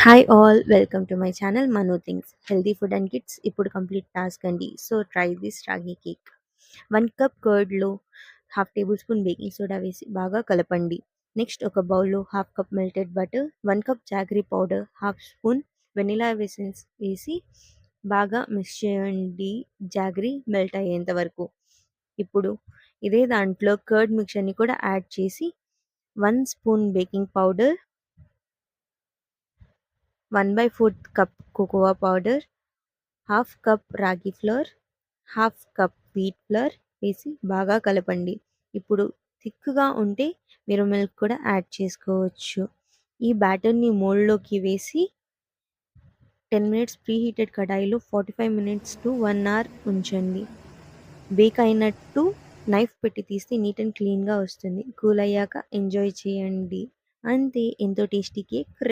Hi all welcome to my channel Manu things healthy food and kids ఇప్పుడు complete task అండి. So try this ragi cake. 1 cup కర్డ్లో half tablespoon baking soda వేసి బాగా కలపండి. Next ఒక బౌల్లో half cup melted butter, 1 cup jaggery powder, half spoon vanilla essence వేసి బాగా మిక్స్ చేయండి జాగరీ మెల్ట్ అయ్యేంత వరకు. ఇప్పుడు ఇదే దాంట్లో కర్డ్ మిక్చర్ని కూడా యాడ్ చేసి 1 spoon baking powder, 1/4 cup cocoa powder, half cup ragi flour, half cup wheat flour వేసి బాగా కలపండి. ఇప్పుడు థిక్గా ఉంటే మీరు మిల్క్ కూడా యాడ్ చేసుకోవచ్చు. ఈ బ్యాటర్ని మోల్డ్లోకి వేసి 10 మినిట్స్ ప్రీ హీటెడ్ కడాయిలో 45 మినిట్స్ టు 1 అవర్ ఉంచండి. బేక్ అయినట్టు నైఫ్ పెట్టి తీస్తే నీట్ అండ్ క్లీన్గా వస్తుంది. కూల్ అయ్యాక ఎంజాయ్ చేయండి. అంతే, ఎంతో టేస్టీ కేక్